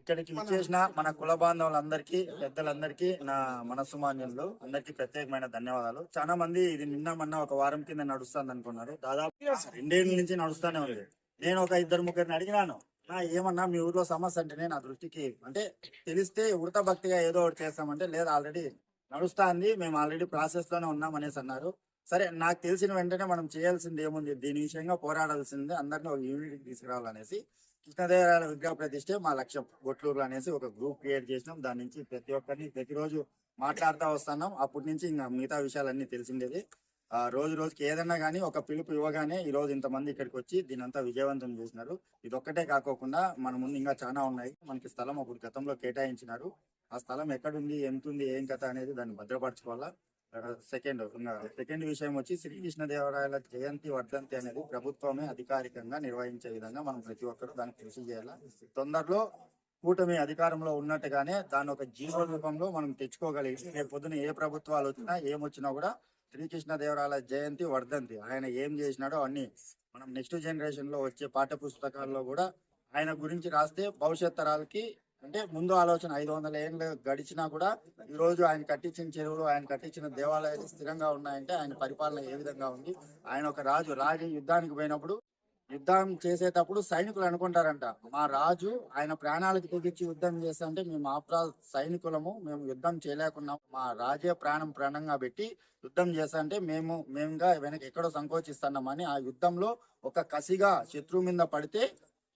ఇక్కడికి విచ్చేసిన మన కుల బాంధవులందరికీ, పెద్దలందరికీ, నా మనస్సుమాన్యులు అందరికీ ప్రత్యేకమైన ధన్యవాదాలు. చాలా మంది ఇది నిన్న మొన్న ఒక వారం కింద నడుస్తుంది అనుకున్నారు. దాదాపు 2 ఏళ్ల నుంచి నడుస్తూనే ఉంది. నేను ఒక 2-3 అడిగినాను, ఏమన్నా మీ ఊర్లో సమస్య అంటేనే నా దృష్టికి అంటే తెలిస్తే ఉడత భక్తిగా ఏదో ఒకటి చేస్తామంటే లేదు, ఆల్రెడీ నడుస్తుంది, మేము ఆల్రెడీ ప్రాసెస్ లోనే ఉన్నాం అనేసి అన్నారు. సరే, నాకు తెలిసిన వెంటనే మనం చేయాల్సింది ఏముంది, దీని విషయంగా పోరాడాల్సింది అందరినీ ఒక యూనిట్కి తీసుకురావాలనేసి కృష్ణదేవరాయల విగ్రహ ప్రతిష్టే మా లక్ష్యం. గొట్లూరు అనేసి ఒక గ్రూప్ క్రియేట్ చేసినాం. దాని నుంచి ప్రతి ఒక్కరిని ప్రతిరోజు మాట్లాడుతూ వస్తున్నాం. అప్పటి నుంచి ఇంకా మిగతా విషయాలన్నీ తెలిసిండేది. రోజు రోజుకి ఏదన్నా కానీ ఒక పిలుపు ఇవ్వగానే ఈ రోజు ఇంతమంది ఇక్కడికి వచ్చి దీని అంతా విజయవంతం చేసినారు. ఇదొక్కటే కాకోకుండా మన ముందు ఇంకా చాలా ఉన్నాయి. మనకి స్థలం అప్పుడు గతంలో కేటాయించినారు. ఆ స్థలం ఎక్కడుంది, ఎంతుంది, ఏం కథ అనేది దాన్ని భద్రపరచుకోవాలా. సెకండ్ విషయం వచ్చి శ్రీకృష్ణదేవరాయల జయంతి వర్ధంతి అనేది ప్రభుత్వమే అధికారికంగా నిర్వహించే విధంగా మనం ప్రతి ఒక్కరు దానికి కృషి చేయాలి. తొందరలో కూటమి అధికారంలో ఉన్నట్టుగానే దాని ఒక జీవో రూపంలో మనం తెచ్చుకోగలిగి రేపు పొద్దున ఏ ప్రభుత్వాలు వచ్చినా ఏమొచ్చినా కూడా శ్రీకృష్ణదేవరాయల జయంతి వర్ధంతి ఆయన ఏం చేసినాడో అన్ని మనం నెక్స్ట్ జనరేషన్ లో వచ్చే పాఠ్య పుస్తకాల్లో కూడా ఆయన గురించి రాస్తే భవిష్యత్ తరాలకి అంటే ముందు ఆలోచన 500 ఏళ్ళు గడిచినా కూడా ఈ రోజు ఆయన కట్టించిన చెరువులు, ఆయన కట్టించిన దేవాలయాలు స్థిరంగా ఉన్నాయంటే ఆయన పరిపాలన ఏ విధంగా ఉంది. ఆయన ఒక రాజు యుద్ధానికి పోయినప్పుడు యుద్ధం చేసేటప్పుడు సైనికులు అనుకుంటారంట, మా రాజు ఆయన ప్రాణాలకు తెగించి యుద్ధం చేస్తాంటే మేము ఆప్రా సైనికులము, మేము యుద్ధం చేయలేకున్నాం, మా రాజే ప్రాణంగా పెట్టి యుద్ధం చేస్తాంటే మేముగా వెనక ఎక్కడో సంకోచిస్తున్నామని ఆ యుద్ధంలో ఒక కసిగా శత్రువు మీద పడితే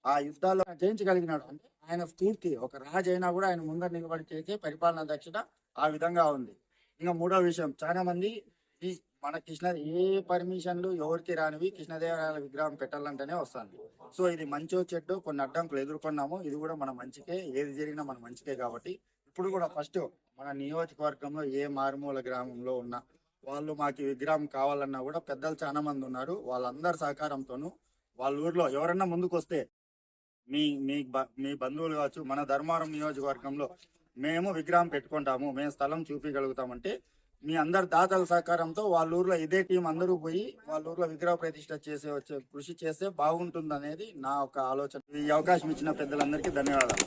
ఆ యుద్ధాల్లో జయించగలిగినాడు. అంటే ఆయన స్ఫూర్తి, ఒక రాజు అయినా కూడా ఆయన ముందర నిలబడి చేసే పరిపాలనా దక్షత ఆ విధంగా ఉంది. ఇంకా మూడో విషయం, చాలా మంది ఈ మన ఏ పర్మిషన్లు ఎవరికి రానివి కృష్ణదేవరాయల విగ్రహం పెట్టాలంటేనే వస్తుంది. సో ఇది మంచో చెట్టు కొన్ని అడ్డంకులు ఎదుర్కొన్నాము. ఇది కూడా మన మంచికే, ఏది జరిగినా మన మంచికే. కాబట్టి ఇప్పుడు కూడా ఫస్ట్ మన నియోజకవర్గంలో ఏ మారుమూల గ్రామంలో ఉన్న వాళ్ళు మాకు విగ్రహం కావాలన్నా కూడా పెద్దలు చాలా మంది ఉన్నారు. వాళ్ళందరి సహకారంతోనూ వాళ్ళ ఊర్లో ఎవరన్నా ముందుకు వస్తే మీ బంధువులు కావచ్చు, మన ధర్మవరం నియోజకవర్గంలో మేము విగ్రహం పెట్టుకుంటాము, మేము స్థలం చూపించగలుగుతామంటే మీ అందరి దాతల సహకారంతో వాళ్ళ ఊర్లో ఇదే టీం అందరూ పోయి వాళ్ళ ఊర్లో విగ్రహ ప్రతిష్ఠ కృషి చేస్తే బాగుంటుంది అనేది నా ఒక ఆలోచన. ఈ అవకాశం ఇచ్చిన పెద్దలందరికీ ధన్యవాదాలు.